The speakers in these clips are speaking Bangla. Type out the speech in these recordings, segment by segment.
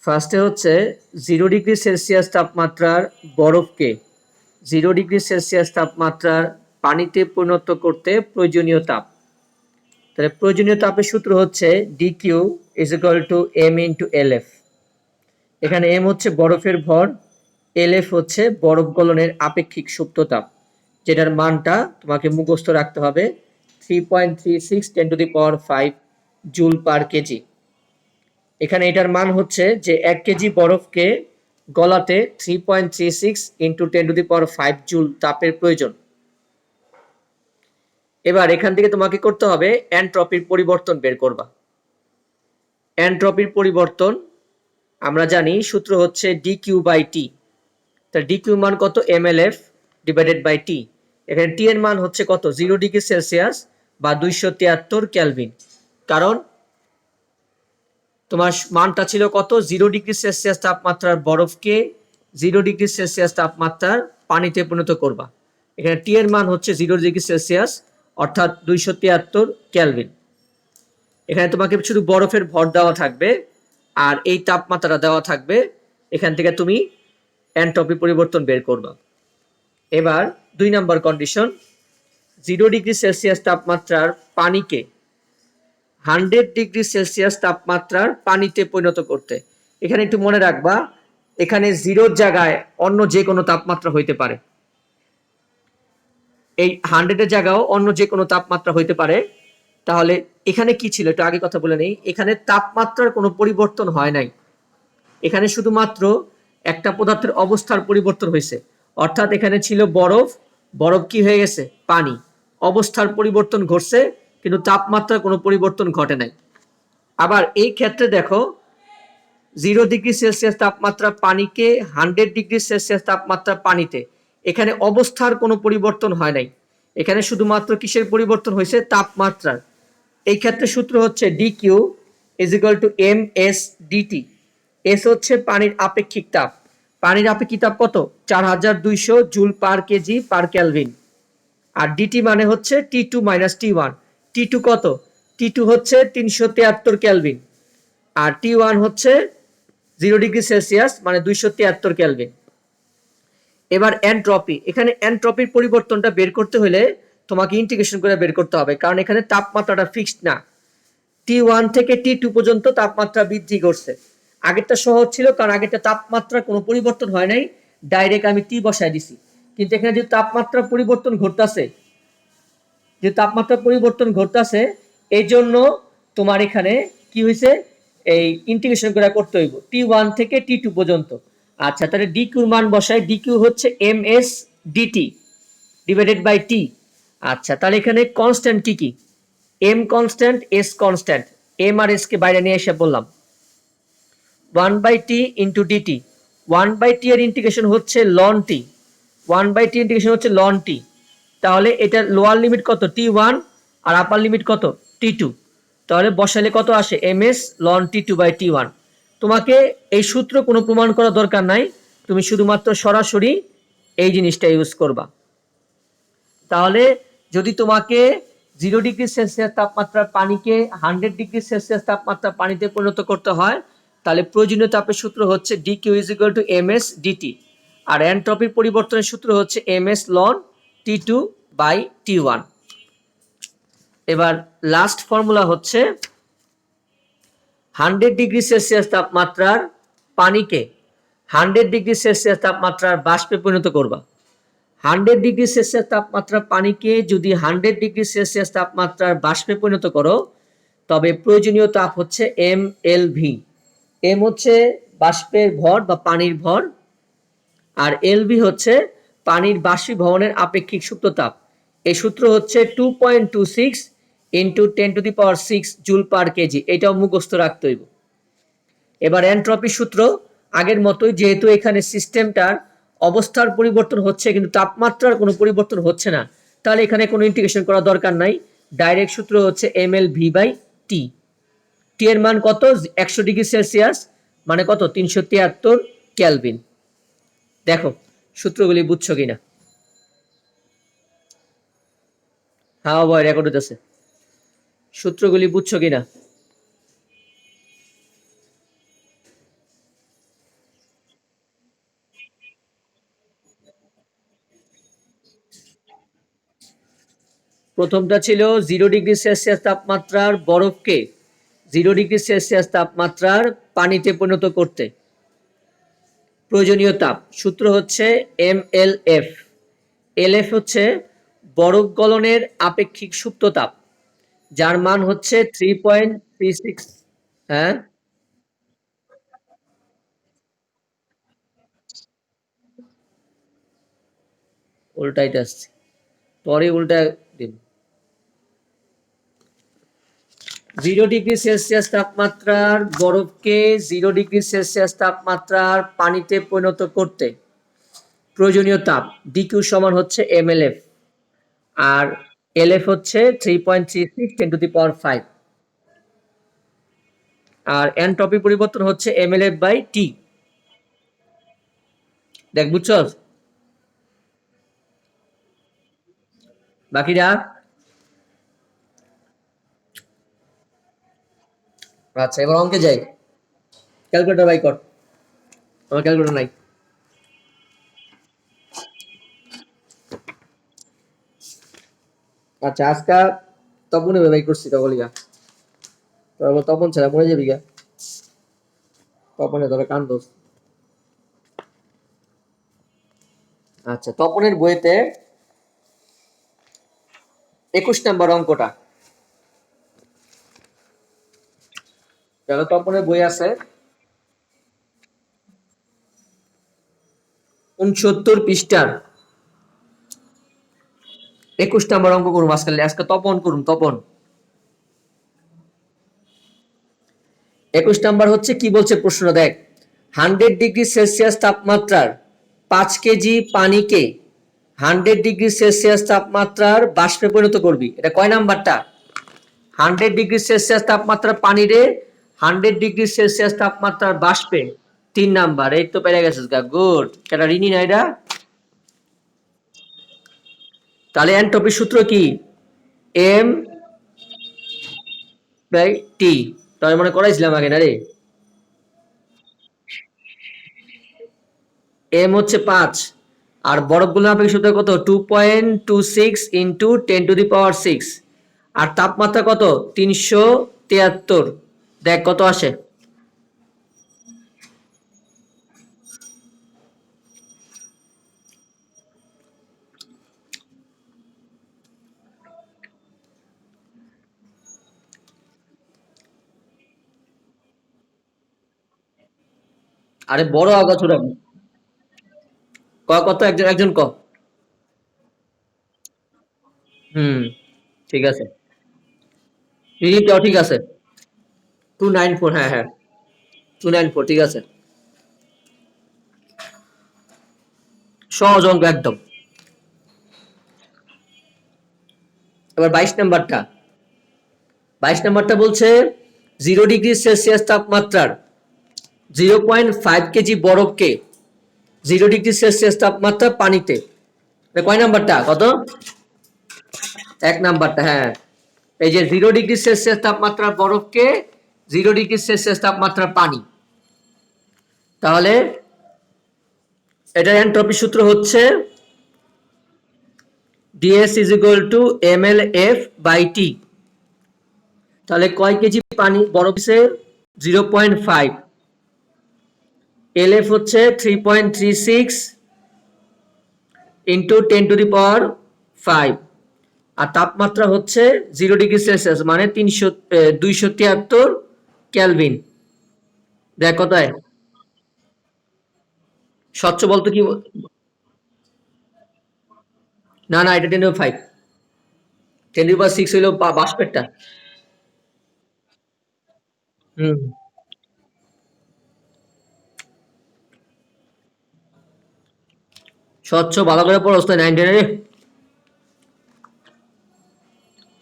ফার্স্টে হচ্ছে 0°C তাপমাত্রার বরফকে 0°C তাপমাত্রার পানিতে পরিণত করতে প্রয়োজনীয় তাপ। তাহলে প্রয়োজনীয় তাপের সূত্র হচ্ছে dq = m × LF। এখানে m হচ্ছে বরফের ভর, LF হচ্ছে বরফ গলনের আপেক্ষিক সুপ্ত তাপ, যেটার মানটা তোমাকে মুখস্থ রাখতে হবে 3.36 × 10⁵ জুল পার কেজি। এখানে এটার মান হচ্ছে যে 1 কেজি বরফকে গলাতে 3.36 × 10⁵ জুল তাপের প্রয়োজন। এবার এখান থেকে তোমাকে করতে হবে এনট্রপির পরিবর্তন বের করবা। এনট্রপির পরিবর্তন আমরা জানি সূত্র হচ্ছে dq/t। তাহলে dq মান কত? mLF/t। এখানে t এর মান হচ্ছে কত? 0°C বা 273 কেলভিন। কারণ তোমার মানটা ছিল কত? 0°C তাপমাত্রার বরফকে 0°C তাপমাত্রার পানিতে পরিণত করবা। এখানে টি এর মান হচ্ছে 0°C অর্থাৎ 273 কেলভিন। এখানে তোমাকে শুধু বরফের ভর দেওয়া থাকবে আর এই তাপমাত্রাটা দেওয়া থাকবে। এখান থেকে তুমি এনট্রপি পরিবর্তন বের করবা। এবার 2 নম্বর কন্ডিশন, 0°C তাপমাত্রার পানিকে 100°C তাপমাত্রার পানিতে পরিণত করতে। এখানে একটু মনে রাখবা, এখানে 0 জায়গায় অন্য যে কোনো তাপমাত্রা হইতে পারে, এই 100 এর জায়গাও অন্য যে কোনো তাপমাত্রা হইতে পারে। তাহলে এখানে কি ছিল একটু আগে কথা বলে নেই। এখানে তাপমাত্রার কোনো পরিবর্তন হয় নাই, এখানে শুধুমাত্র একটা পদার্থের অবস্থার পরিবর্তন হয়েছে। অর্থাৎ এখানে ছিল বরফ, বরফ কি হয়ে গেছে? পানি। অবস্থার পরিবর্তন ঘটছে কিন্তু তাপমাত্রার কোনো পরিবর্তন ঘটে নাই। আবার এই ক্ষেত্রে দেখো 0°C তাপমাত্রা পানিকে 100°C তাপমাত্রা পানিতে, এখানে অবস্থার কোনো পরিবর্তন হয় নাই, এখানে শুধুমাত্র কিসের পরিবর্তন হয়েছে? তাপমাত্রার। এই ক্ষেত্রে সূত্র হচ্ছে dq = ms/dt। এস হচ্ছে পানির আপেক্ষিক তাপ। পানির আপেক্ষিক তাপ কত? 4200 joule per KG per kelvin. আর ডিটি মানে হচ্ছে T2 - T1। T2 কত? T2 হচ্ছে 373 কেলভিন আর T1 হচ্ছে 0°C মানে 273 কেলভিন। এবার এনট্রপি, এখানে এনট্রপির পরিবর্তনটা বের করতে হলে তোমাকে ইন্টিগ্রেশন করে বের করতে হবে, কারণ এখানে তাপমাত্রাটা ফিক্সড না। T1 থেকে T2 পর্যন্ত তাপমাত্রা বৃদ্ধি করছে। আগেরটা সহজ ছিল কারণ আগেরটা তাপমাত্রার কোনো পরিবর্তন হয় নাই, ডাইরেক্ট আমি টি বসায় দিছি। কিন্তু এখানে যে তাপমাত্রা পরিবর্তন ঘটতেছে, এই জন্য তোমার এখানে কি হয়েছে? এই ইন্টিগ্রেশন করে করতে হইব T1 থেকে T2 পর্যন্ত। আচ্ছা, তাহলে dq এর মান বসাই, dq হচ্ছে ms/t/t। আচ্ছা, তাহলে এখানে কনস্ট্যান্ট কি কি? m constant, s constant. m আর s কে বাইরে নিয়ে এসে বললাম 1/t × dt। 1/t এর ইন্টিগ্রেশন হচ্ছে ln t, 1/t ইন্টিগ্রেশন হচ্ছে ln t। তাহলে এটা লোয়ার লিমিট কত? T1 আর আপার লিমিট কত? T2। তাহলে বসালে কত আসে? ms ln T2/T1। তোমাকে এই সূত্র কোনো প্রমাণ করার দরকার নাই, তুমি শুধুমাত্র সরাসরি এই জিনিসটা ইউজ করবা। তাহলে যদি তোমাকে 0°C তাপমাত্রার পানিকে 100°C তাপমাত্রা পানিতে পরিণত করতে হয়, তাহলে প্রয়োজনীয় তাপের সূত্র হচ্ছে dq = ms/dt। আর এনট্রপির পরিবর্তনের সূত্র হচ্ছে ms ln T2/T1। এবার লাস্ট ফর্মুলা হচ্ছে 100°C তাপমাত্রার পানিকে 100°C তাপমাত্রার বাষ্পে পরিণত করবা। 100°C তাপমাত্রার পানিকে যদি 100°C তাপমাত্রার বাষ্পে পরিণত করো, তবে প্রয়োজনীয় তাপ হচ্ছে mLV। m হচ্ছে বাষ্পের ভর বা পানির ভর, আর LV হচ্ছে পানির বাষ্পীভবনের আপেক্ষিক সুপ্ত তাপ। এই সূত্র হচ্ছে 2.26 × 10⁶ জুল পার কেজি। এটাও মুখস্থ রাখতে হইব। এবার এনট্রপি সূত্র আগের মতোই, যেহেতু এখানে সিস্টেমটার অবস্থার পরিবর্তন হচ্ছে কিন্তু তাপমাত্রার কোনো পরিবর্তন হচ্ছে না, তাহলে এখানে কোনো ইন্টিগ্রেশন করার দরকার নাই। ডাইরেক্ট সূত্র হচ্ছে mLV/t। টি এর মান কত? 100°C মানে কত? 373 কেলভিন। দেখো সূত্রগুলি বুঝছো কিনা? হ্যাঁ ভাই, রেকর্ড হইতেছে। সূত্রগুলি বুঝছো কিনা? প্রথমটা ছিল 0°C তাপমাত্রার বরফকে 0°C তাপমাত্রার পানিতে পরিণত করতে প্রয়োজনীয় তাপ সূত্র হচ্ছে MLF। LF হচ্ছে বরফ গলনের আপেক্ষিক সুপ্ত তাপ, যার মান হচ্ছে 3.36। হ্যাঁ, উল্টাইতে আসছে, পরে উল্টা দিন। 0°C তাপমাত্রার বরফকে 0°C তাপমাত্রার পানিতে পরিণত করতে প্রয়োজনীয় তাপ DQ সমান হচ্ছে MLF, আর LF হচ্ছে 3.36 10⁵ আর এনট্রপি পরিবর্তন হচ্ছে MLF/T। দেখ বুঝছ বাকিরা? আচ্ছা, এবার অঙ্কে যাই। ক্যালকুলেটর বাই কর, আমার ক্যালকুলেটর নাই। আচ্ছা, আজকা তপনে বাই করছি তবলিগা, তোর তপন ছাড়া মরে যাবি গা, তপনে তোরা কান্দোস। আচ্ছা, তপনের বইতে 21 নাম্বার অঙ্কটা, তপনের বই আছে 69 পৃষ্ঠার 21 নাম্বার অঙ্ক করুম আজকে তপন করুম, তপন। 21 নাম্বার হচ্ছে কি বলছে প্রশ্নটা দেখ, 100°C তাপমাত্রার 5 কেজি পানিকে 100°C তাপমাত্রার বাষ্পে পরিণত করবি। এটা কয় নাম্বারটা? 100°C তাপমাত্রার পানিরে 100°C তাপমাত্রার বাষ্পে 3 নাম্বার। এই তো পেরে গেছিস গা, গুড। এটা রিনি না এটা? তাহলে এনট্রপির সূত্র কি? M/T। তাই মনে করাইছিলাম আগে না রে? M হচ্ছে 5, আর বরফগুলোর আপেক্ষিক সূত্র কত? 2.26 × 10⁶, আর তাপমাত্রা কত? 373। দেখ কত আসে। আরে বড় আগাছুরা ক, কত? একজন একজন ক। হুম, ঠিক আছে, রিডিমটাও ঠিক আছে। 294, হ্যাঁ হ্যাঁ, 294 ঠিক আছে। সহজ অঙ্ক একদম। এবার 22 নাম্বারটা, 22 নাম্বারটা বলছে 0°C তাপমাত্রার 0.5 কেজি বরফকে 0°C তাপমাত্রা পানিতে, কয় নাম্বারটা? কত? 1 নাম্বারটা, হ্যাঁ। এই যে 0°C তাপমাত্রার বরফকে 0°C তাপমাত্রার পানি, তাহলে এটার এনট্রপি সূত্র হচ্ছে DS = MLF/T। তাহলে কয় কেজি পানি বরফ দিছে? 0.5, LF হচ্ছে 3.36 × 10⁵, আর তাপমাত্রা হচ্ছে 0°C মানে 273 কেলভিন। দেখ কোথায় স্বচ্ছ বলতে কি? না না, এটা 10⁵, 10⁶ হইল বাষ্পেরটা। হুম, স্বচ্ছ ভালো করে পড়ছ না 9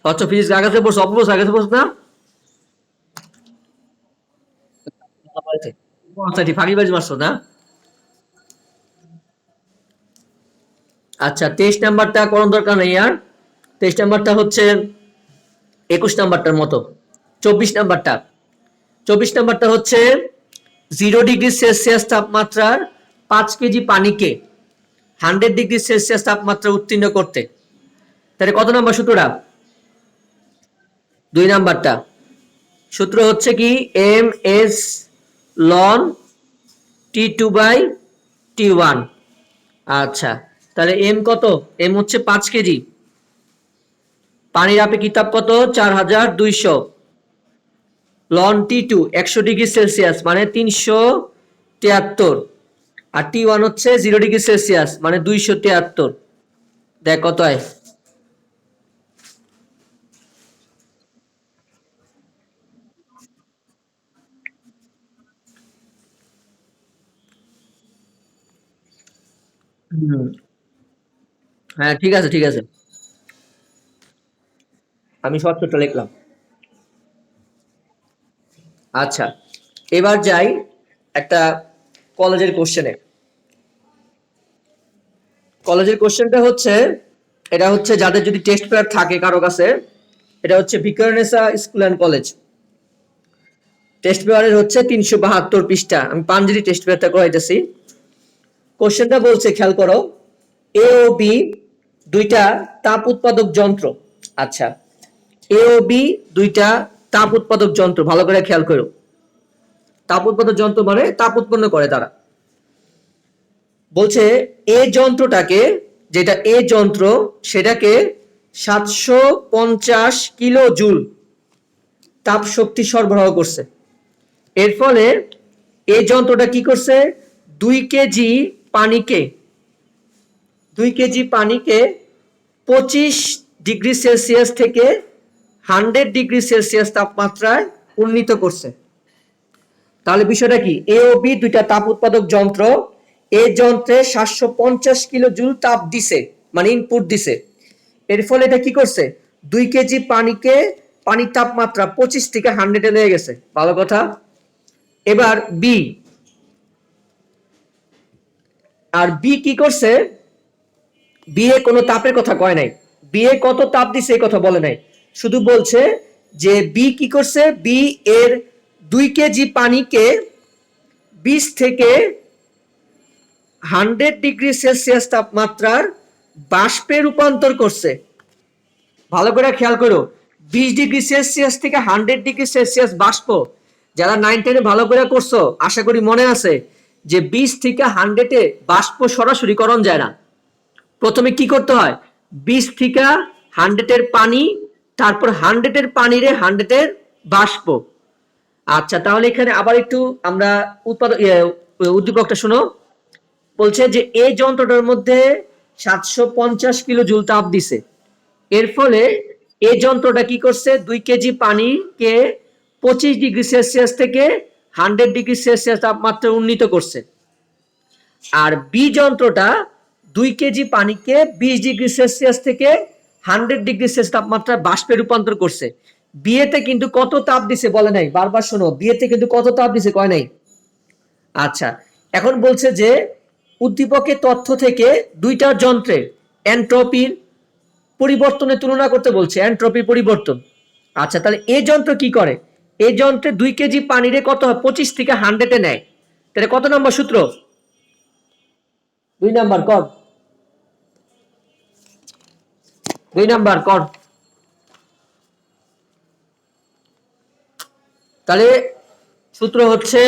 স্বচ্ছ ফিজিক্স আগে পড়ছ, অপরস আগে পড়ছ না? ফাঁকিবাজি মারছ না? আচ্ছা, 23 নাম্বারটা কোন দরকার নেই আর। 23 নাম্বারটা হচ্ছে 21 নাম্বারটার মতো। 24 নাম্বারটা, 24 নাম্বারটা হচ্ছে 0°C তাপমাত্রার 5 কেজি পানিকে 100°C তাপমাত্রা উত্তীর্ণ করতে, তাহলে কত নাম্বার সূত্রটা? দুই নাম্বারটা সূত্র হচ্ছে কি এম এস লন T2/T1। আচ্ছা, তাহলে এম কত? এম হচ্ছে 5 কেজি। পানির আপেক্ষিক তাপ কত? 4200। লন T2 100 ডিগ্রি সেলসিয়াস মানে 373। আর T1 হচ্ছে 0 ডিগ্রি সেলসিয়াস মানে 273। দেখ কত হয়। হ্যাঁ ঠিক আছে ঠিক আছে, আমি সত্তরটা লিখলাম। আচ্ছা, এবার যাই একটা কলেজের কোশ্চেনে। কলেজের কোশ্চেনটা হচ্ছে, এটা হচ্ছে যাদের যদি টেস্ট পেপার থাকে কারো কাছে, এটা হচ্ছে Viqarunnisa school and college. Test পেপারের হচ্ছে 372 পৃষ্ঠা। আমি পাঞ্জেরি টেস্ট পেপারটা করাইতেছি। কোশ্চেনটা বলছে, খেয়াল করো, এ ও বি দুইটা তাপ উৎপাদক যন্ত্র। আচ্ছা, এ ও বি দুইটা তাপ উৎপাদক যন্ত্র, ভালো করে খেয়াল করো। তাপ উৎপাদক যন্ত্র মানে তাপ উৎপন্ন করে তারা। বলছে এ যন্ত্রটাকে, যেটা এ যন্ত্র, সেটাকে 750 কিলো জুল তাপ শক্তি সরবরাহ করছে। এর ফলে এই যন্ত্রটা কি করছে, 2 কেজি পানিকে 25 ডিগ্রি সেলসিয়াস থেকে 100 ডিগ্রি সেলসিয়াস তাপমাত্রায় উন্নীত করছে। তাহলে বিষয়টা কি, এ ও বি দুইটা তাপ উৎপাদক যন্ত্র, এই যন্ত্রে 750 কিলো জুল তাপ দিছে, মানে ইনপুট দিছে। এর ফলে এটা কি করছে, 2 কেজি পানির তাপমাত্রা 25 থেকে 100 নিয়ে গেছে। ভালো কথা। এবার বি, আর বি কি করছে, বিয়ে কোনো তাপের কথা কয় নাই, বিয়ে কত তাপ দিছে এই কথা বলে নাই, শুধু বলছে যে বি কি করছে, বি এর 2 কেজি পানিকে 20 থেকে 100 ডিগ্রি সেলসিয়াস তাপমাত্রার বাষ্পে রূপান্তর করছে। ভালো করে খেয়াল করো, 20 ডিগ্রি সেলসিয়াস থেকে 100 ডিগ্রি সেলসিয়াস বাষ্প। যারা 9-10 ভালো করে করছো আশা করি মনে আছে যে 20 থেকে 100-এ বাষ্প সরাসরি করণ যায় না। প্রথমে কি করতে হয়, 20 থেকে 100-এর পানি, তারপর 100-এর পানিরে 100-এর বাষ্প। আচ্ছা, তাহলে এখানে আবার একটু আমরা উদ্দীপকটা শোনো। বলছে যে এই যন্ত্রটার মধ্যে 750 কিলো জুল তাপ দিছে। এর ফলে এই যন্ত্রটা কি করছে, 2 কেজি পানিকে 25 ডিগ্রি সেলসিয়াস থেকে 100 ডিগ্রি সেলসিয়াস তাপমাত্রা উন্নীত করছে। আর বি যন্ত্রটা 2 কেজি পানিকে 20 ডিগ্রি সেলসিয়াস থেকে 100 ডিগ্রি সেলসিয়াস তাপমাত্রা বাষ্পে রূপান্তর করছে। বিয়েতে কিন্তু কত তাপ দিছে বলে নাই, বারবার শোনো, বিয়েতে কিন্তু কত তাপ দিছে কয় নাই। আচ্ছা, এখন বলছে যে উদ্দীপকের তথ্য থেকে দুইটা যন্ত্রের এন্ট্রপির পরিবর্তনের তুলনা করতে বলছে, এন্ট্রপির পরিবর্তন। আচ্ছা, তাহলে এই যন্ত্র কি করে, এই যন্ত্রে 2 কেজি পানিরে কত হয়, 25 থেকে 100-এ নেয়। তাহলে কত নম্বর সূত্র, 2 নাম্বার কর, 2 নাম্বার কর। তাহলে সূত্র হচ্ছে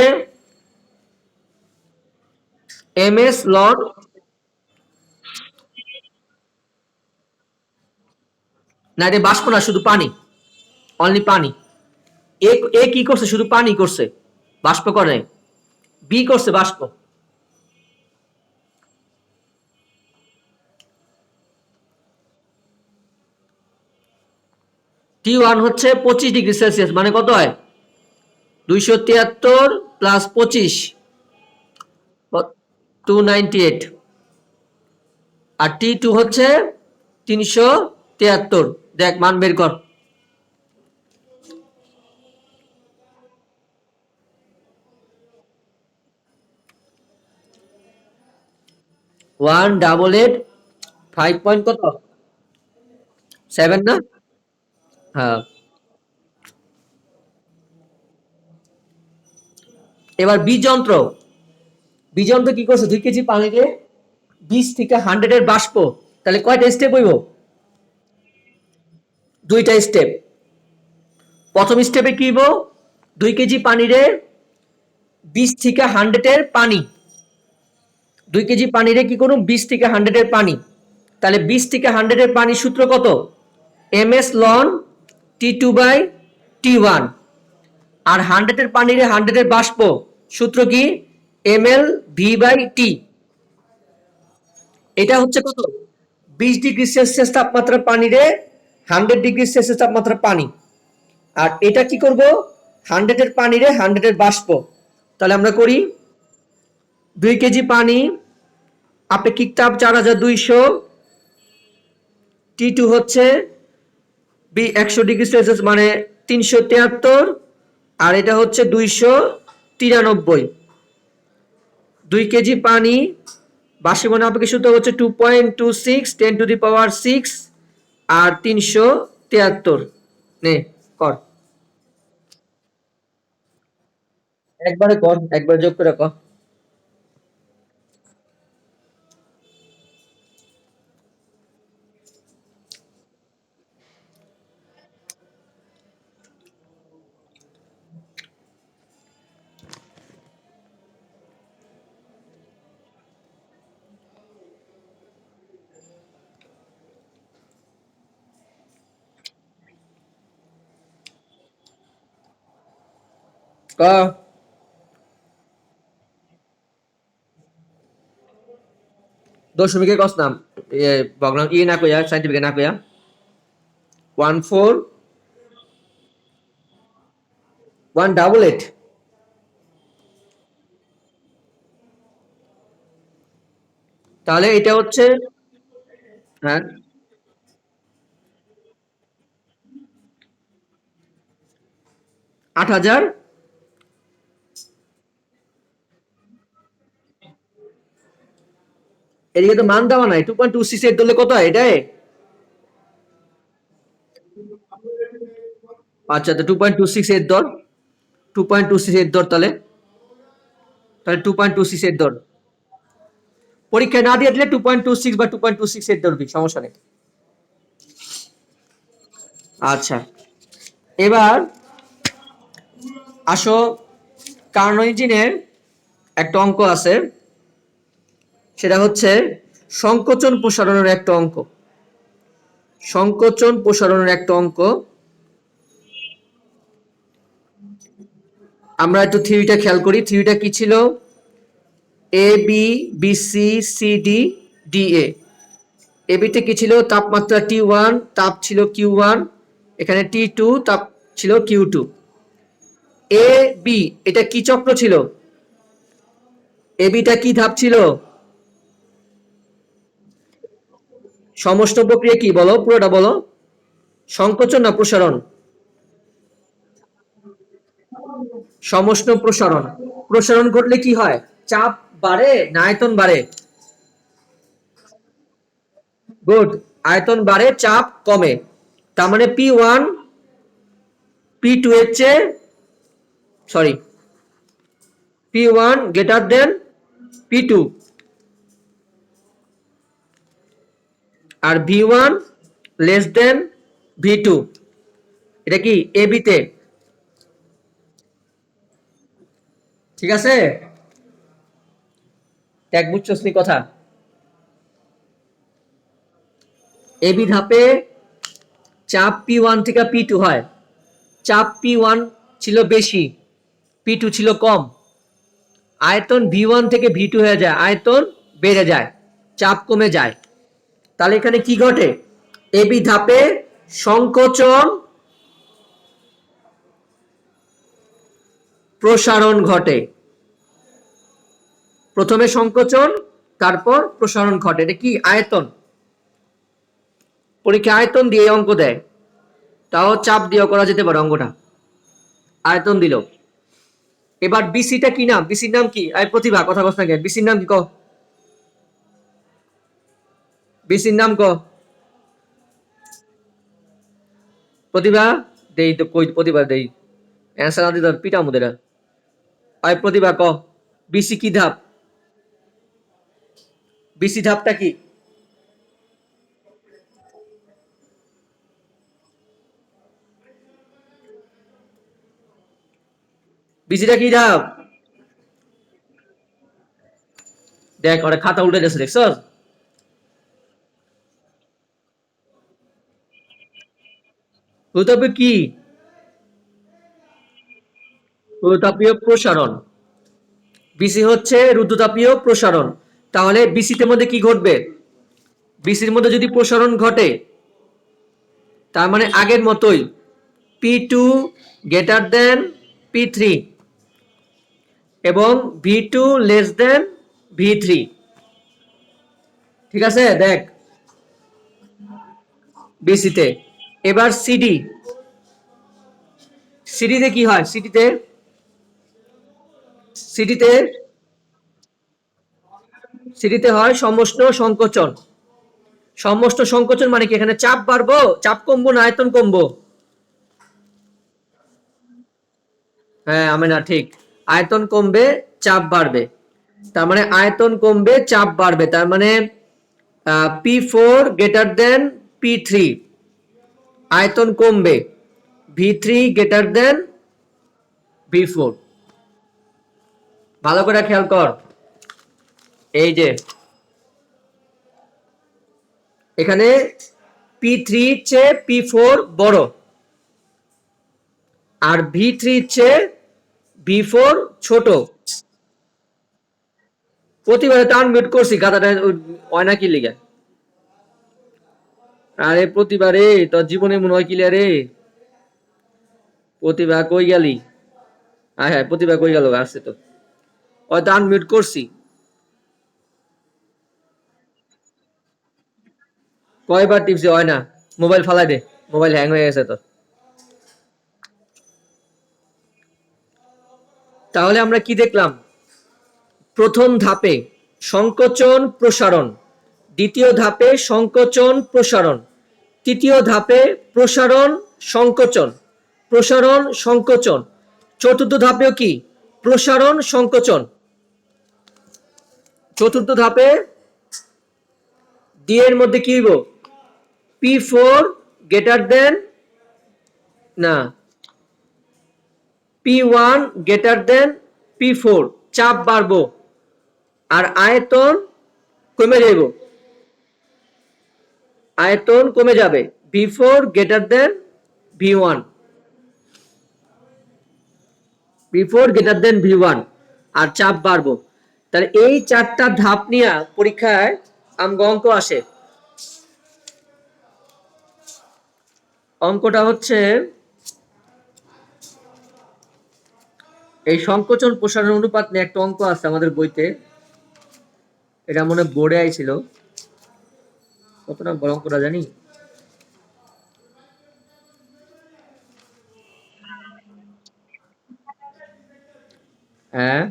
এম এস লন, না এটা বাষ্প না, শুধু পানি, অনলি পানি। এ এ কি করছে, শুধু পানি করছে, বাষ্প করে নাই। বি করছে বাষ্প। T1 হচ্ছে 25 ডিগ্রি সেলসিয়াস মানে কত হয়, 273 প্লাস 25, 298। আর T2 হচ্ছে 373। দেখ মান বের কর। 188 পয়েন্ট কত, 7 না? হ্যাঁ। এবার বীজযন্ত্র কি করছে, 2 কেজি পানিতে 20 থেকে 100-এর বাষ্প। তাহলে কয়টা স্টেপ হইব, দুইটা স্টেপ। প্রথম স্টেপে কি হইব 2 কেজি পানিরে 20 থেকে 100 এর পানি 2 কেজি পানিরে কি করুন 20 থেকে 100 এর পানি তাহলে 20 থেকে 100 এর পানির সূত্র কত ms লন T2/T1 আর 100 এর পানিরে 100 এর বাষ্প সূত্র কি ml v/T এটা হচ্ছে কত 20 ডিগ্রি সেলসিয়াস তাপমাত্রার পানিরে 100 ডিগ্রি সেলসিয়াস তাপমাত্রার পানি আর এটা কি করব 100 এর পানিরে 100 এর বাষ্প তাহলে আমরা করি 2 কেজি পানি আপেক্ষিক তাপ 4200 T2 হচ্ছে 100 ডিগ্রি সেলসিয়াস মানে 373 আর এটা হচ্ছে 293 2 কেজি পানি বাষ্পীভবন আপেক্ষিক সূত্র হচ্ছে 2.26 10 টু দি পাওয়ার 6 আর 373 নে কর একবারে কর একবার যোগ করে কর কর দশমিকের কস নাম ভগ্নাং ই না কইয়া সাইন্টিফিক না কইয়া 14188 তাহলে এটা হচ্ছে হ্যাঁ 8000 এদিকে তো মান দেওয়া নাই 2.26 এর ধরলে কত হয় এটাই আচ্ছা তো 2.26 এর দর 2.26 এর দর তাহলে তাহলে 2.26 এর দর পরীক্ষা না দিয়ে দিলে 2.26 বা 2.26 এর ধরবি সমস্যা নেই আচ্ছা এবার আসো কার্নো ইঞ্জিনের একটা অঙ্ক আছে সেটা হচ্ছে সংকোচন প্রসারণের একটা অঙ্ক সংকোচন প্রসারণের একটা অঙ্ক আমরা একটু থিওরিটা খেয়াল করি থিওরিটা কি ছিল A B B C C D D A বিতে কি ছিল তাপমাত্রা T1 তাপ ছিল Q1 এখানে T2 তাপ ছিল Q2 এ বি এটা কি চক্র ছিল এ বিটা কি ধাপ ছিল সমষ্ণ প্রক্রিয়া কি বলো পুরোটা বলো সংকোচন না প্রসারণ সমষ্ণ প্রসারণ প্রসারণ ঘটলে কি হয় চাপ বাড়ে না আয়তন বাড়ে গুড আয়তন বাড়ে চাপ কমে তার মানে P1 P2 এর চেয়ে sorry P1 greater than P2 আর V1 লেস দেন V2 এটা কি এ বি তে ঠিক আছে এক বুঝছস নি কথা এ বি ধাপে চাপ P1 থেকে P2 হয় চাপ P1 ছিল বেশি P2 ছিল কম আয়তন V1 থেকে V2 হয়ে যায় আয়তন বেড়ে যায় চাপ কমে যায় তাহলে এখানে কি ঘটে এ বি ধাপে সংকোচন প্রসারণ ঘটে প্রথমে সংকোচন তারপর প্রসারণ ঘটে এটা কি আয়তন পরীক্ষা আয়তন দিয়ে অঙ্ক দেয় তাও চাপ দিয়েও করা যেতে পারে অঙ্কটা আয়তন দিল এবার বিসিটা কি নাম বিসির নাম কি আই প্রতিভা কথা বলছ না কেন বিসির নাম কি ক বিসির নাম ক প্রতিভা দেই তো কই প্রতিভা দেই অ্যান্সার না দিতে পিটা মুদের আই প্রতিভা ক বিসি কি ধাপ বিসি ধাপটা কি বিসিটা কি ধাপ? দেখ ওরা খাতা উল্টে গেছে, দেখছ? রুদ্রতাপীয় কি? রুদ্রতাপীয় প্রসারণ। বিসি হচ্ছে রুদ্রতাপীয় প্রসারণ। তাহলে বিসিতে মধ্যে কি ঘটবে? বিসির মধ্যে যদি প্রসারণ ঘটে, তার মানে আগের মতোই P2 গ্রেটার দেন P3 এবং V2 লেস দেন V3। ঠিক আছে, দেখ বিসিতে। এবার সিডি, সিডিতে কি হয়? সিডিতে সিডিতে সিডিতে হয় সমষ্ণ সংকোচন। সমষ্ণ সংকোচন মানে কি? এখানে চাপ বাড়বো, চাপ কমবো না আয়তন কমবো? হ্যাঁ, আমি না ঠিক, আয়তন কমবে চাপ বাড়বে। তার মানে আয়তন কমবে চাপ বাড়বে, তার মানে P4 গ্রেটার দেন P3, আয়তন কমবে, V3 গ্রেটার দেন V4। ভালো করে খেয়াল কর, এই যে এখানে P3 চেয়ে P4 বড় আর V3 চেয়ে V4 ছোট। প্রতিবারে টান মিউট করছি, গাদাটা হয় না কি লিগা? আরে প্রতিবারে তোর জীবনে মনে হয় ক্লিয়ারে। প্রতিভা কই গেলি? হ্যাঁ হ্যাঁ, প্রতিভা কই গেল? আসছে তো, হয়তো আনমিউট করছি। কয়বার টিপসি হয় না? মোবাইল ফালাই দে, মোবাইল হ্যাং হয়ে গেছে তো। তাহলে আমরা কি দেখলাম? প্রথম ধাপে সংকোচন প্রসারণ, দ্বিতীয় ধাপে সংকোচন প্রসারণ, তৃতীয় ধাপে প্রসারণ সংকোচন, প্রসারণ সংকোচন, চতুর্থ ধাপেও কি? প্রসারণ সংকোচন। চতুর্থ ধাপে ডি এর মধ্যে কি হইব? P4 গ্রেটার দেন, না, P1 গ্রেটার দেন P4, চাপ বাড়বো আর আয়তন কমে যাইব, আয়তন কমে যাবে, V4 greater than V1, V4 greater than V1 আর চাপ বাড়বো। তাহলে এই চারটা ধাপ নিয়ে পরীক্ষায় আমগো অঙ্ক আসে। অঙ্কটা হচ্ছে এই সংকোচন প্রসারণ অনুপাত নিয়ে একটা অঙ্ক আছে আমাদের বইতে, এটা মনে বোর্ডে আইছিল। কত নম্বর অঙ্কটা জানি? হ্যাঁ,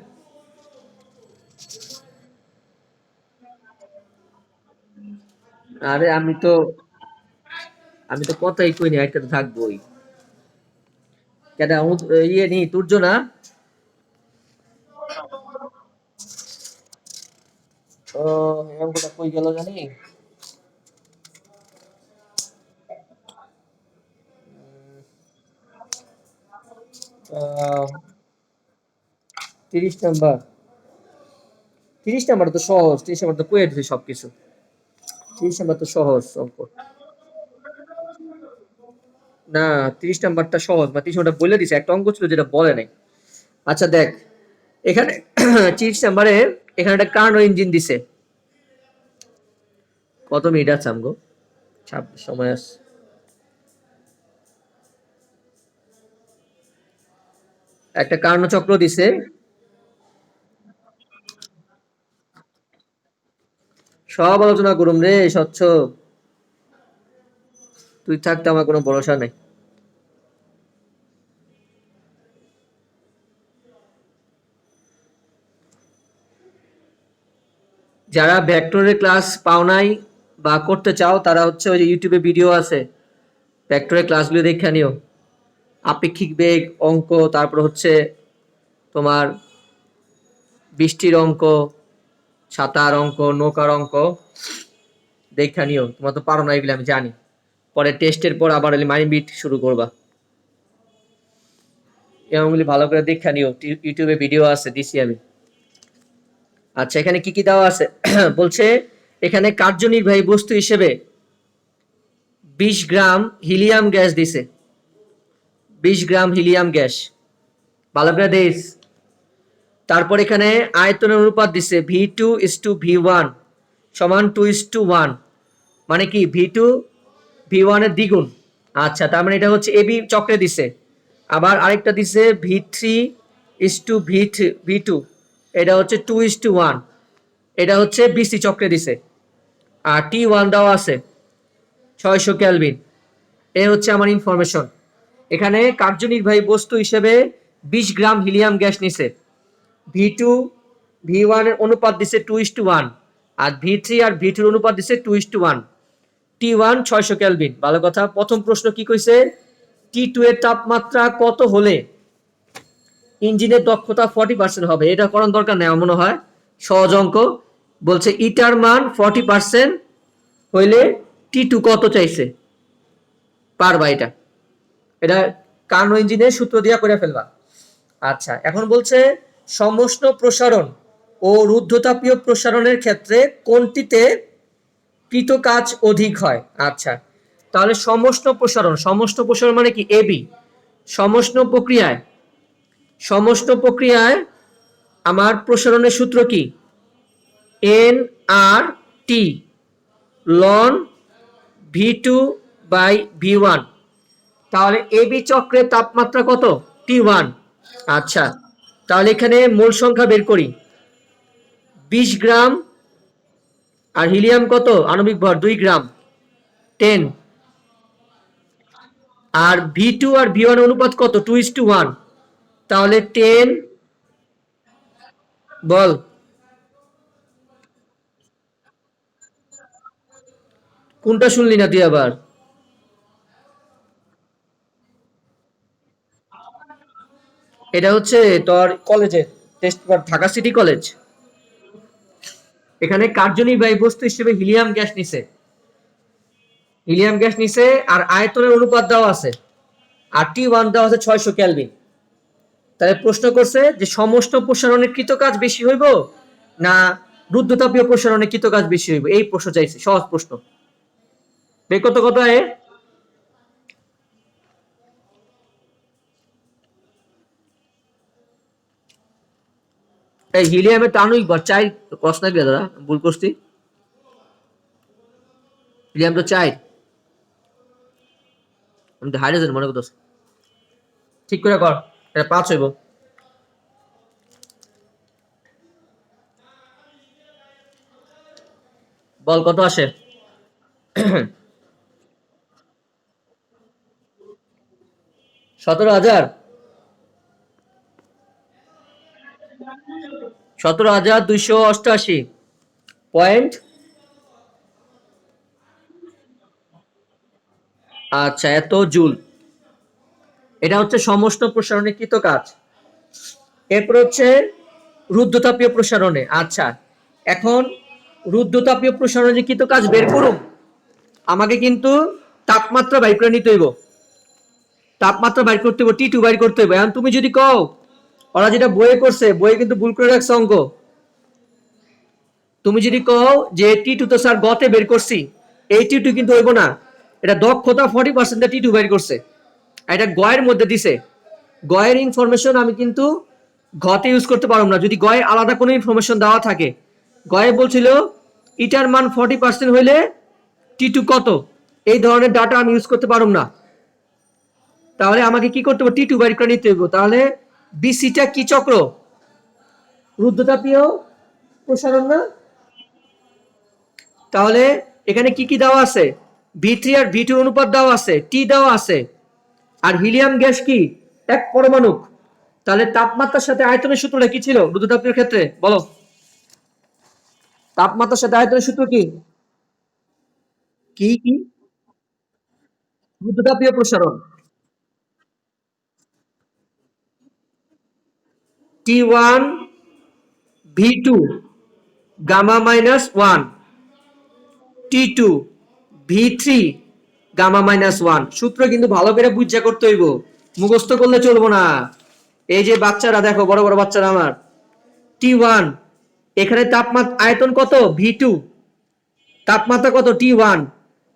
আরে আমি তো কথাই কইনি, একটা তো থাকবোই। কেন ইয়ে নি তুর্য না? ও, এই অঙ্কটা কই গেল জানি? আহ, 30 নাম্বার। 30 নাম্বার তো সহজ, 30 নাম্বার তো কয়ে দিছে সবকিছু। 30 নাম্বার তো সহজ অঙ্ক। না, 30 নাম্বারটা সহজ, বা 30 নাম্বারটা বলে দিছে, একটা অঙ্ক ছিল যেটা বলে নাই। আচ্ছা দেখ, এখানে 30 নাম্বারে এখানে একটা কার্নো ইঞ্জিন দিছে। কত মিনিট আছে আমগো? 26 সময় আছে। একটা কার্নো চক্র দিছে। সব আলোচনা করুম রে স্বচ্ছ, তুই থাকতে আমার কোনো ভরসা নাই। যারা ভেক্টরের ক্লাস পাও নাই বা করতে চাও, তারা হচ্ছে ওই যে ইউটিউবে ভিডিও আছে, ভেক্টরের ক্লাসগুলো দেখে নিও। আপেক্ষিক বেগ অঙ্ক, তারপর হচ্ছে তোমার বৃষ্টির অঙ্ক, ছাতার অঙ্ক, নৌকার অঙ্ক দেখা নিও। তোমার তো পারো না এগুলো আমি জানি, পরে টেস্টের পর আবার মাইন্ড বিট শুরু করবা। এমনগুলি ভালো করে দেখে নিও, ইউটিউবে ভিডিও আছে, দিছি আমি। আচ্ছা, এখানে কি কি দেওয়া আছে? বলছে এখানে কার্যনির্বাহী বস্তু হিসেবে 20 গ্রাম হিলিয়াম গ্যাস দিছে, 20 গ্রাম হিলিয়াম গ্যাস, ভালো করে দিস। তারপর এখানে আয়তনের অনুপাত দিছে V2:V1 সমান 2:1, মানে কি V2 V1 এর দ্বিগুণ। আচ্ছা, তার মানে এটা হচ্ছে এবি চক্রে দিছে। আবার আরেকটা দিছে V3:V2, এটা হচ্ছে 2:1, এটা হচ্ছে বিসি চক্রে দিছে। আর T1 দেওয়া আছে 600 কেলভিন। এ হচ্ছে আমার ইনফরমেশন। এখানে কার্যনির্বাহী বস্তু হিসেবে 20 গ্রাম হিলিয়াম গ্যাস নিছে, V2 V1 এর অনুপাত দিছে 2:1, আর V3 আর V2 এর অনুপাত দিছে 2:1। T1 600 kelvin. ভালো কথা। প্রথম প্রশ্ন কি কইছে? T2 এর তাপমাত্রা কত হলে ইঞ্জিনের দক্ষতা 40% হবে? এটা করার দরকার নেই আমার মনে হয়, সহজ অঙ্ক। বলছে ইটার মান 40% হইলে T2 কত চাইছে, পারবা এটা, এটা কার্নো ইঞ্জিনের সূত্র দিয়া করে ফেলবা। আচ্ছা, এখন বলছে সমষ্ণ প্রসারণ ও রুদ্ধতাপীয় প্রসারণের ক্ষেত্রে কোনটিতে কৃত কাজ অধিক হয়? আচ্ছা, তাহলে সমষ্ণ প্রসারণ মানে কি? এবি। সমষ্ণ প্রক্রিয়ায় আমার প্রসারণের সূত্র কি? এন আর টি লন V2/V1। তাহলে এবি চক্রের তাপমাত্রা কত? T1। আচ্ছা, তাহলে এখানে মোল সংখ্যা বের করি। 20 গ্রাম আর হিলিয়াম কত? আণবিক ভর 2 গ্রাম, 10। আর V2 আর V1 অনুপাত কত? 2:1। তাহলে 10, বল কোনটা শুনলি না তুই আবার? এটা হচ্ছে তোর কলেজে test paper, Dhaka city college. এখানে কার্যনির্বাহী বস্তু হিসেবে হিলিয়াম গ্যাস নিছে আর আয়তনের অনুপাত দেওয়া আছে, আর T1 দেওয়া আছে 600 কেলভিন। তাহলে প্রশ্ন করছে যে সমষ্ণ প্রসারণের কৃতকাজ বেশি হইব না রুদ্ধতাপীয় প্রসারণের কৃতকাজ বেশি হইব, এই প্রশ্ন চাইছে, সহজ প্রশ্ন। বের কত কত এ? এই হিলিয়ামের তো আণবিক ভর 4, প্রশ্ন কি দাদা ভুল করছি? হিলিয়াম তো 4, আমি তো হাইড্রোজেন মনে করতেছি। ঠিক করে কর, এটা 5 হইব। বল কত আসে? 17,000, 17,288 আচ্ছা, এত জুল। এটা হচ্ছে সমষ্ণ প্রসারণে কৃত কাজ। এরপর হচ্ছে রুদ্ধতাপীয় প্রসারণে। আচ্ছা, এখন রুদ্ধতাপীয় প্রসারণে কৃত কাজ বের করুন, আমাকে কিন্তু তাপমাত্রা বাইর করে নিতে হইব, তাপমাত্রা বাইর করতে হইব, T2 বাইর করতে হইব। এখন তুমি যদি কও ওরা যেটা বইয়ে করছে, বইয়ে কিন্তু ভুল করে রাখছে অঙ্ক। তুমি যদি কও যে T2 তো স্যার গতে বের করছি, এই T2 কিন্তু হইব না, এটা দক্ষতা 40% T2 বের করছে, এটা গয়ের মধ্যে দিছে। গয়ের ইনফরমেশন আমি কিন্তু ঘতে ইউজ করতে পারবো না, যদি গয়ে আলাদা কোনো ইনফরমেশন দেওয়া থাকে। গয়ে বলছিল ইটার মান 40% হইলে T2 কত, এই ধরনের ডাটা আমি ইউজ করতে পারবো না। তাহলে আমাকে কি করতে হবে? T2 বাইর করে নিতে হবে। তাহলে বিসিটা কি চক্র? রুদ্ধতাপীয় প্রসারণ না? তাহলে এখানে কি কি দেওয়া আছে? V3 আর V2 অনুপাত দেওয়া আছে, টি দেওয়া আছে, আর হিলিয়াম গ্যাস কি? এক পরমাণু। তাহলে তাপমাত্রার সাথে আয়তনের সূত্রটা কি ছিল রুদ্ধতাপীয় ক্ষেত্রে? বলো, তাপমাত্রার সাথে আয়তনের সূত্র কি? কি কি? রুদ্ধতাপীয় প্রসারণ T1 V2 gamma minus 1, T2 V3 gamma minus 1। সূত্র কিন্তু ভালো করে বুঝা করতে হইব, মুখস্থ করলে চলবো না। এই যে বাচ্চারা দেখো, বড় বড় বাচ্চারা আমার, T1, এখানে তাপমাত্রা আয়তন কত V2, তাপমাত্রা কত T1,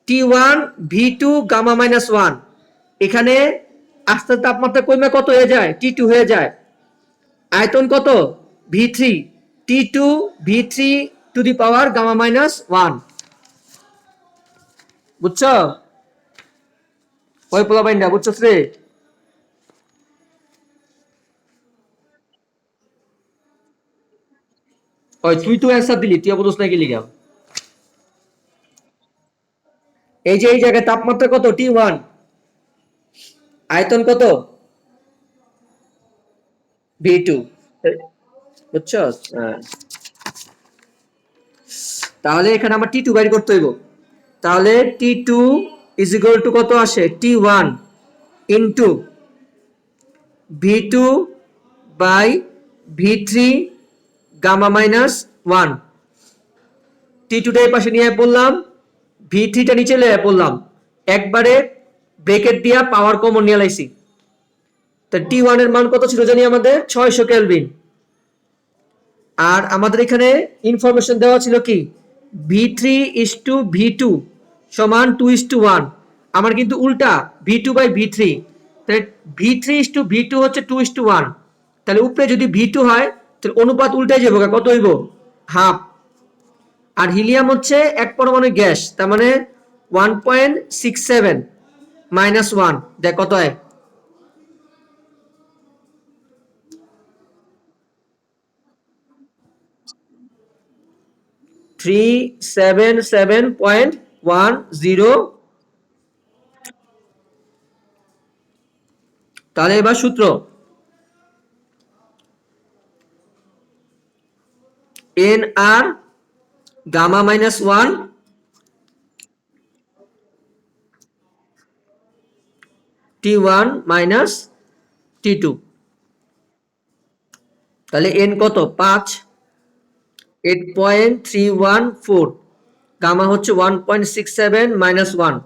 T1 V2 gamma minus 1, এখানে আস্তে তাপমাত্রা কমে কত হয়ে যায় T2 হয়ে যায়, আয়তন কত V3, T2 V3 to the power gamma minus 1। বুঝছো ওই পোলা বাইন্ডা, বুঝছো রে? ওই তুই তো অ্যান্সার দিলি, তুই বুঝছ না গেলি কেন? এই যে এই জায়গায় তাপমাত্রা কত T1, আয়তন কত V2, বুঝছো? হ্যাঁ। তাহলে এখানে আমার T2 বাইর করতে হইব। তাহলে T2 ইজ ইকুয়াল টু কত আসে, T1 into V2 by V3 gamma minus 1। T2 টা এই পাশে নিয়ে পড়লাম, V3 টা নিচে নিয়ে পড়লাম, একবারে ব্রেকেট দিয়া পাওয়ার কমন নিয়ে লাইছি। তো T1 এর মান কত ছিল জানি আমাদের, 600 কেলভিন। আর আমাদের এখানে ইনফরমেশন দেওয়া ছিল কি, V3:V2 সমান 2:1। আমার কিন্তু উল্টা, V2/V3, তাহলে V3:V2 হচ্ছে 2:1। তাহলে উপরে যদি V2 হয় তাহলে অনুপাত উল্টে যাবো, কত হইব, হাফ। আর হিলিয়াম হচ্ছে এক পরমাণু গ্যাস, তার মানে 1.67 মাইনাস 1, দেখ কত হয়, 377.10। তাহলে এবার সূত্র, NR gamma minus 1 T1 minus T2। তাহলে N কত, 5, 8.314, গামা হচ্ছে 1.67 মাইনাস 1,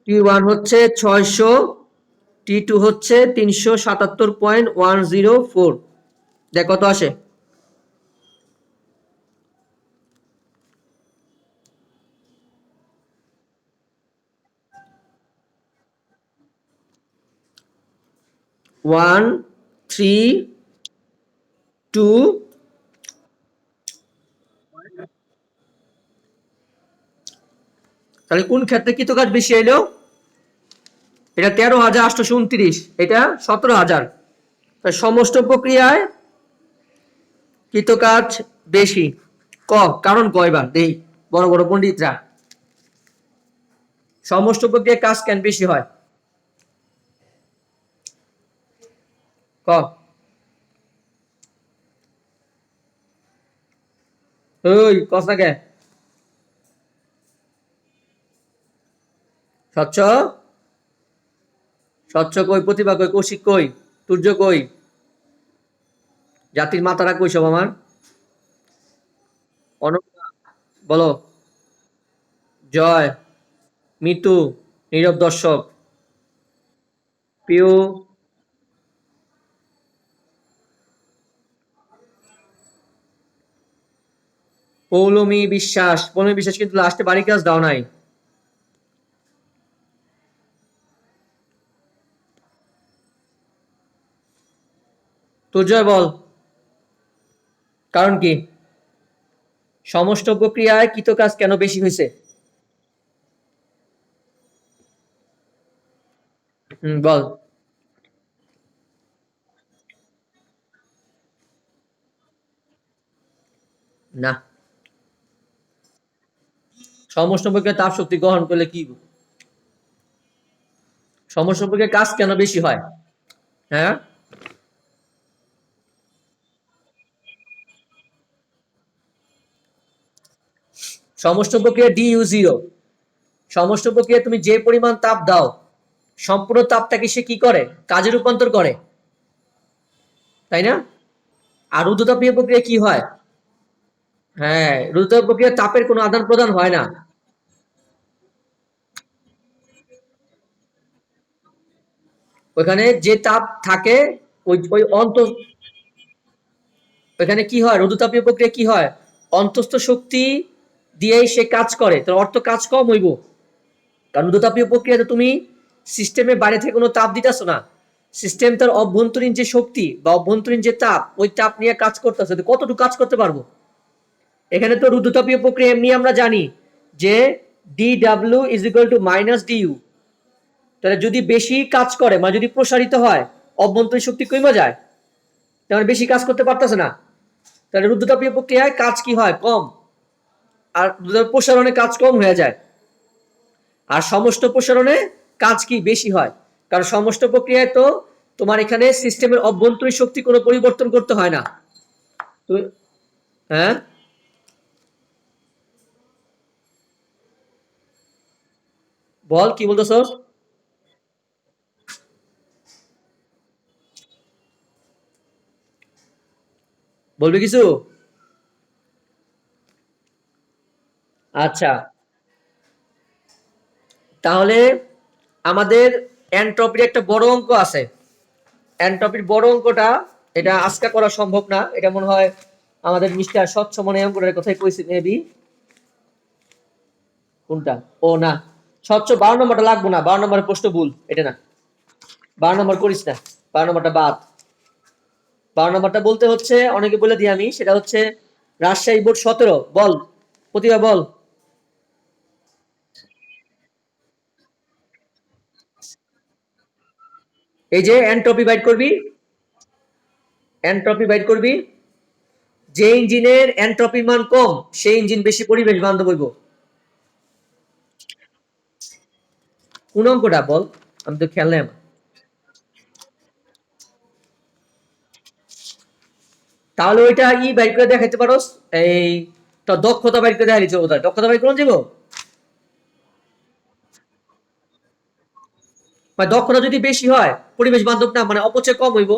T1 হচ্ছে 600, T2 হচ্ছে 377.104, দেখ কত আসে, 132। তাহলে কোন ক্ষেত্রে কৃতকাজ বেশি এলো, এটা 13,829, এটা 17,000। সমস্ত প্রক্রিয়ায় কৃতকাজ বেশি, ক কারণ কয়বার দেই, বড় বড় পণ্ডিতরা, সমস্ত প্রক্রিয়ায় কাজ কেন বেশি হয়, ক, ওই কস না কে, স্বচ্ছ, স্বচ্ছ কই, প্রতিভা কই, কৌশিক কই, সূর্য কই, জাতির মাতারা কই সব আমার, অনন্যা বলো, জয়, মিতু, নীরব দর্শক, পিউ, পৌলমী বিশ্বাস, পৌলমী বিশ্বাস কিন্তু লাস্টে বাড়ি কাজ দাও নাই। তোর জয় বল, কারণ কি, সমস্ত প্রক্রিয়ায় কৃতকাজ কেন বেশি হয়েছে, বল। না, সমস্ত প্রক্রিয়ায় তাপ শক্তি গ্রহণ করলে কি, সমস্ত প্রক্রিয়ায় কাজ কেন বেশি হয়, হ্যাঁ, সমস্ত প্রক্রিয়া DU0, সমস্ত প্রক্রিয়া তুমি যে পরিমাণ তাপ দাও সম্পূর্ণ তাপটাকে সে কি করে, কাজে রূপান্তর করে, তাই না? আর রুদ্ধতাপীয় প্রক্রিয়া কি হয়, হ্যাঁ, রুদ্ধতাপ প্রক্রিয়া তাপের কোনো আদান প্রদান হয় না। ওখানে যে তাপ থাকে ওই ওই অন্ত এখানে কি হয়, রুদ্ধতাপীয় প্রক্রিয়া কি হয়, অন্তস্থ শক্তি দিয়েই সে কাজ করে, তার অর্থ কাজ কম হইব। কারণ রুদ্ধতাপীয় প্রক্রিয়াতে তুমি সিস্টেমের বাইরে থেকে কোনো তাপ দিতেছো না, সিস্টেম তার অভ্যন্তরীণ যে শক্তি বা অভ্যন্তরীণ যে তাপ, ওই তাপ নিয়ে কাজ করতেছে, কতটুকু কাজ করতে পারবো। এখানে তো রুদ্ধতাপীয় প্রক্রিয়া এমনি আমরা জানি যে dw is equal to minus dU. তাহলে যদি বেশি কাজ করে মানে যদি প্রসারিত হয়, অভ্যন্তরীণ শক্তি কমে যায়, তাহলে বেশি কাজ করতে পারতেছে না, তাহলে রুদ্ধতাপীয় প্রক্রিয়ায় কাজ কি হয়, কম। আর প্রসারণে কাজ কম হয়ে যায়। আর সমষ্ট প্রসারণে কাজ কি বেশি হয়, কারণ সমষ্ট প্রক্রিয়ায় তো তোমার এখানে সিস্টেমের অভ্যন্তরীণ শক্তি কোনো পরিবর্তন করতে হয় না। তো হ্যাঁ, বল কি বলতেছ, বলবি কিছু? আচ্ছা, তাহলে আমাদের এনট্রপির একটা বড় অঙ্ক আছে। এনট্রপির বড় অঙ্কটা, এটা আজকে করা সম্ভব না, এটা মনে হয় আমাদের মিস্টার স্বচ্ছ মনে অঙ্কটার কথাই কইছি মেবি। কোনটা? ও না, স্বচ্ছ 12 নম্বরটা লাগবো না, 12 নম্বরের প্রশ্ন ভুল, এটা না, 12 নম্বর করিস না, 12 নম্বরটা বাদ। 12 নম্বরটা বলতে হচ্ছে, অনেকে বলে দিই আমি, সেটা হচ্ছে রাজশাহী বোর্ড 17। বল প্রতিভা, বল। এই যে এনট্রপি বাইট করবি, এনট্রপি বাইট করবি, যে ইঞ্জিনের এনট্রপির মান কম সেই ইঞ্জিন বেশি পরিবেশ বান্ধব হইব। কোন অঙ্কটা বল, আমি তো খেয়াল নাই আমার। তাহলে ওইটা বাইর করে দেখাইতে পারোস, এই তো দক্ষতা বাইর করে দেখাইতে হবে, দক্ষতা বাইর করুন যাব। মানে দক্ষতা যদি বেশি হয় পরিবেশ বান্ধব না, মানে অপচয় কম হইব।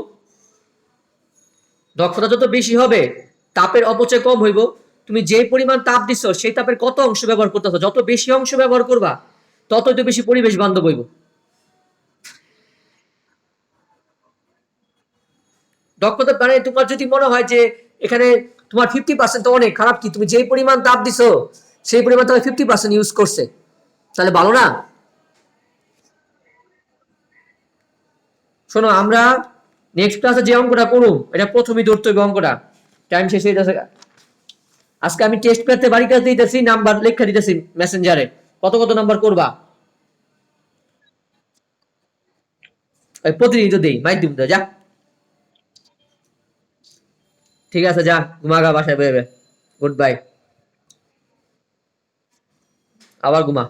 দক্ষতা যত বেশি হবে তাপের অপচয় কম হইব। তুমি যে পরিমাণ তাপ দিচ্ছ সেই তাপের কত অংশ ব্যবহার করতেছো, যত বেশি অংশ ব্যবহার করবা ততই তো বেশি পরিবেশ বান্ধব হইব। দক্ষতা মানে তোমার যদি মনে হয় যে এখানে তোমার 50% তো অনেক খারাপ, কি তুমি যে পরিমাণ তাপ দিছো সেই পরিমাণ তাহলে 50% ইউজ করছে, তাহলে ভালো না। শোনো, আমরা নেক্সট ক্লাসে যে অঙ্কটা করুম এটা প্রথমেই ধরতে হবে অঙ্কটা, টাইম শেষ হয়ে যাচ্ছে। আজকে আমি টেস্ট করতে বাড়ি কাছে দিতেছি, নাম্বার লেখা দিতেছি মেসেঞ্জারে, কত কত নাম্বার করবা। ওই প্রতিদিন তো দেই, মাই দিম তো, যা। ঠিক আছে, যা ঘুমাগা, বাসায় বেরোবে। গুড বাই, আবার ঘুমা।